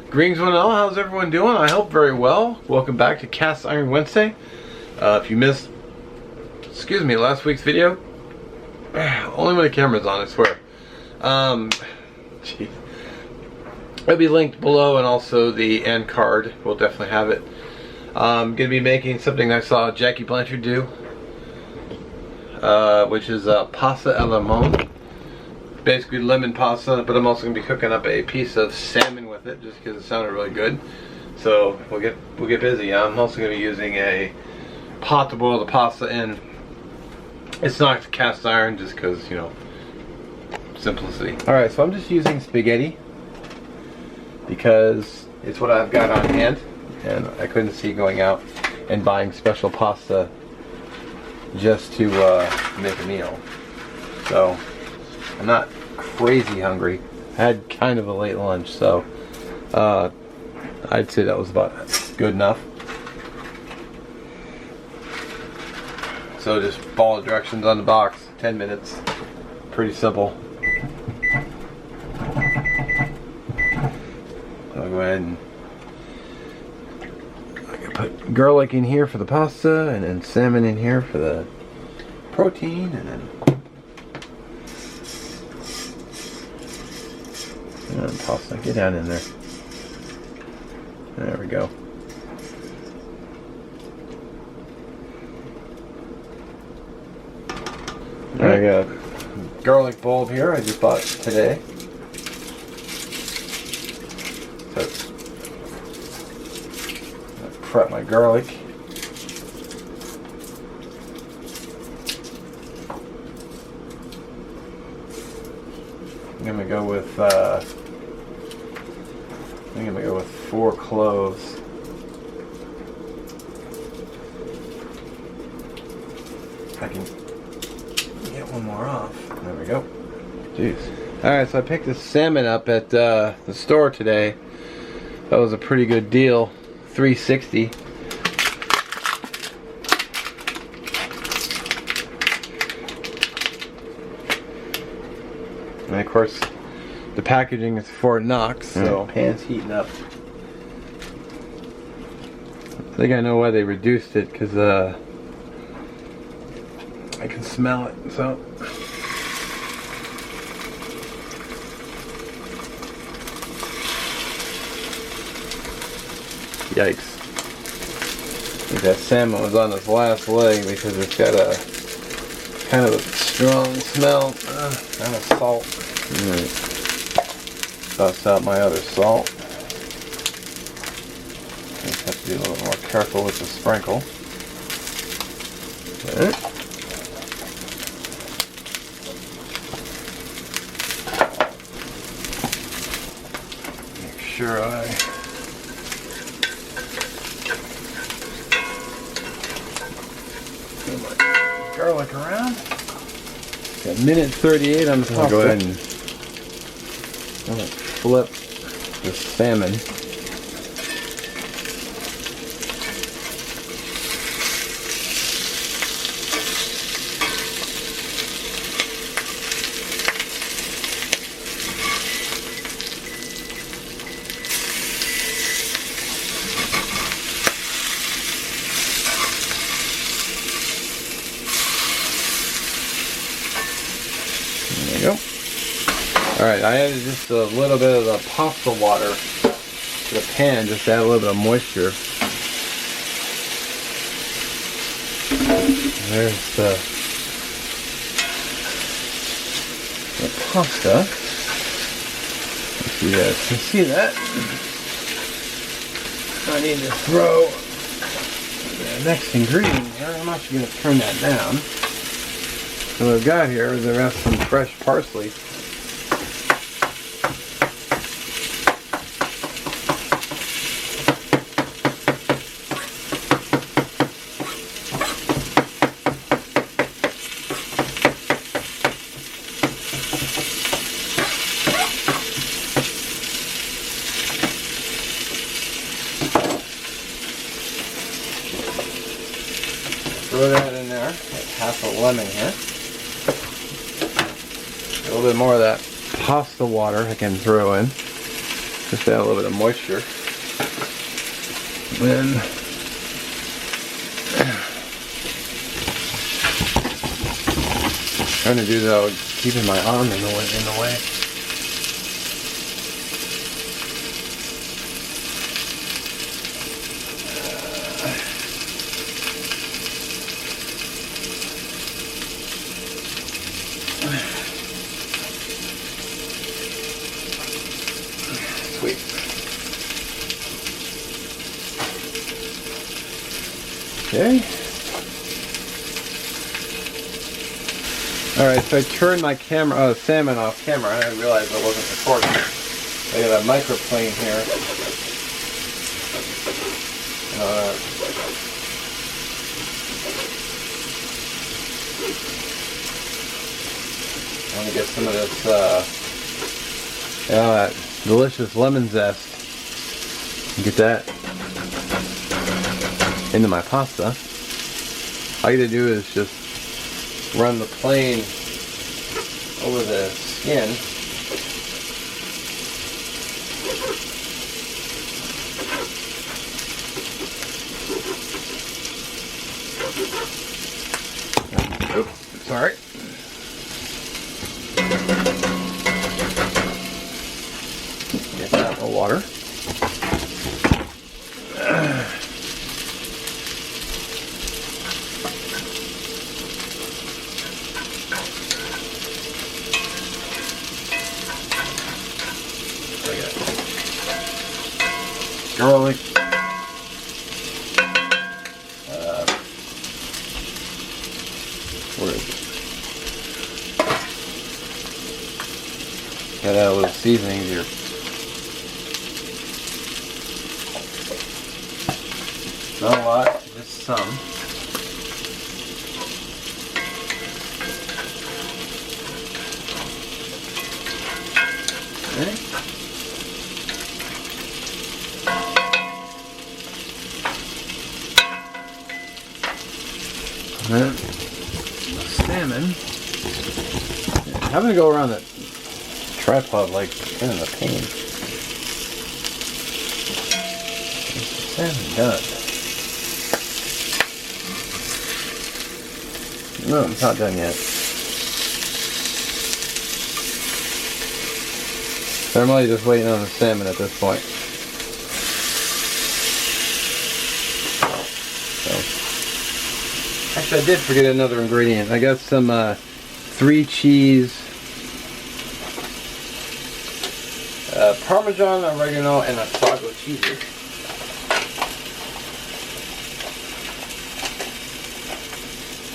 Greetings one and all, how's everyone doing? I hope very well. Welcome back to Cast Iron Wednesday. If you missed, last week's video, only when the camera's on, I swear. It'll be linked below, and also the end card will definitely have it. I'm going to be making something I saw Jackie Blanchard do, which is pasta e limone. Basically lemon pasta, but I'm also going to be cooking up a piece of salmon with it just because it sounded really good. So we'll get busy. I'm also going to be using a pot to boil the pasta in. It's not cast iron just because, you know, simplicity. Alright, so I'm just using spaghetti because it's what I've got on hand, and I couldn't see going out and buying special pasta just to make a meal. So I'm not crazy hungry. I had kind of a late lunch, so I'd say that was about good enough. So just follow the directions on the box. 10 minutes. Pretty simple. I'll go ahead and I can put garlic in here for the pasta, and then salmon in here for the protein, and then pasta, get down in there. There we go. I got a garlic bulb here I just bought today. So I'll prep my garlic. I'm gonna go with 4 cloves. If I can get one more off. There we go. Jeez. Alright, so I picked this salmon up at the store today. That was a pretty good deal. $3.60. And of course, the packaging is Fort Knox, so pan's heating up. I think I know why they reduced it, because I can smell it. So yikes! I think that salmon was on its last leg because it's got a kind of a strong smell and a salt. Bust out my other salt. I have to be a little more careful with the sprinkle. Okay. Make sure I put my garlic around. Got a minute 38 on the pasta. I'll go ahead and flip the salmon. There you go. Alright, I added just a little bit of the pasta water to the pan, just to add a little bit of moisture. There's the pasta. If you guys can see that. I need to throw the next ingredient here. I'm actually going to turn that down. So what I've got here is I've got some fresh parsley. Throw that in there, like half a lemon here. A little bit more of that pasta water I can throw in. Just add a little bit of moisture. Then trying to do that, keeping my arm in the way. Sweet. Okay. Alright, so I turned my camera, salmon off camera, and I realized I wasn't recording. I got a microplane here. I want to get some of this, that delicious lemon zest. Get that into my pasta. All you gotta do is just run the plane over the skin. Oops, sorry. Get that in the water. Garlic, where is it? Got a little seasoning here. Not a lot, just some. Okay. Then salmon. Having to go around that tripod like kind of a pain. Salmon done. No, it's not done yet. So I'm really just waiting on the salmon at this point. Actually, I did forget another ingredient. I got some 3 cheese, Parmesan, oregano, and a sago cheese.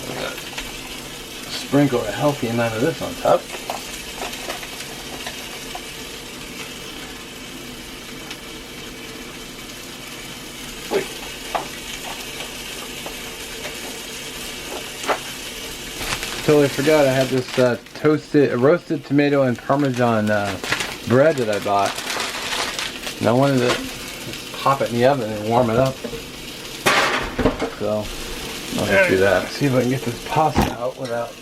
I'm gonna sprinkle a healthy amount of this on top. Totally forgot I had this roasted tomato and Parmesan bread that I bought. And I wanted to just pop it in the oven and warm it up. So I'll just do that. See if I can get this pasta out without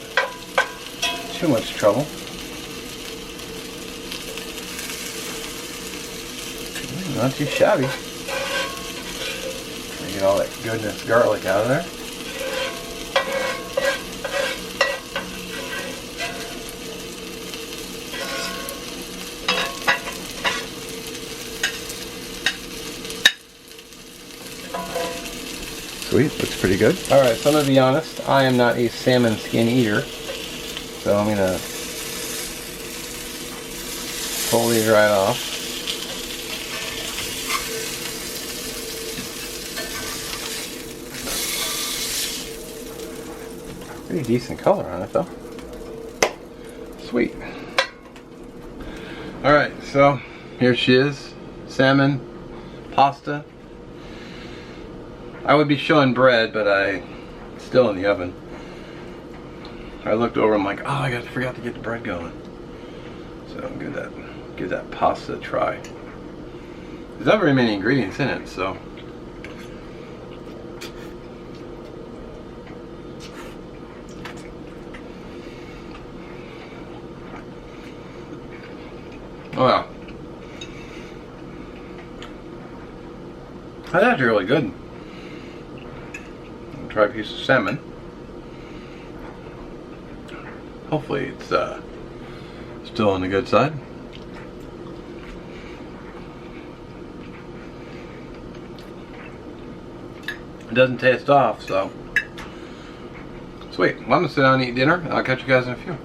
too much trouble. Not too shabby. Get all that goodness garlic out of there. Sweet, looks pretty good. Alright, so I'm going to be honest, I am not a salmon skin eater. So I'm going to pull these right off. Pretty decent color on it though. Sweet. Alright, so here she is. Salmon, pasta. I would be showing bread, but it's still in the oven. I looked over, I'm like, oh, I forgot to get the bread going. So I'm give that pasta a try. There's not very many ingredients in it, so. Oh wow. That's actually really good. Try a piece of salmon. Hopefully it's still on the good side. It doesn't taste off, so sweet. Well, I'm gonna sit down and eat dinner. I'll catch you guys in a few.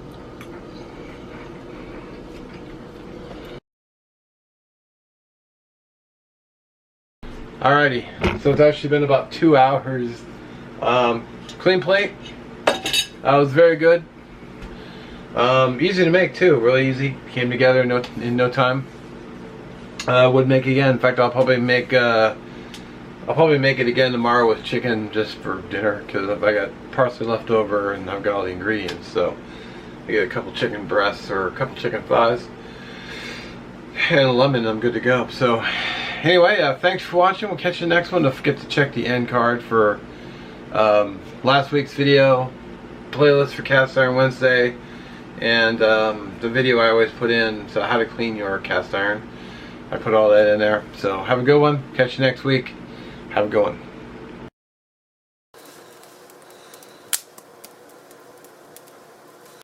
Alrighty, so it's actually been about 2 hours. Clean plate. That was very good. Easy to make too, really easy. Came together in no time. Would make again. In fact, I'll probably make it again tomorrow with chicken just for dinner, because I got parsley left over and I've got all the ingredients. So I get a couple chicken breasts or a couple chicken thighs and a lemon. I'm good to go. So anyway, thanks for watching. We'll catch you next one. Don't forget to check the end card for last week's video, playlist for Cast Iron Wednesday, and the video I always put in, so how to clean your cast iron. I put all that in there. So have a good one. Catch you next week. Have a good one.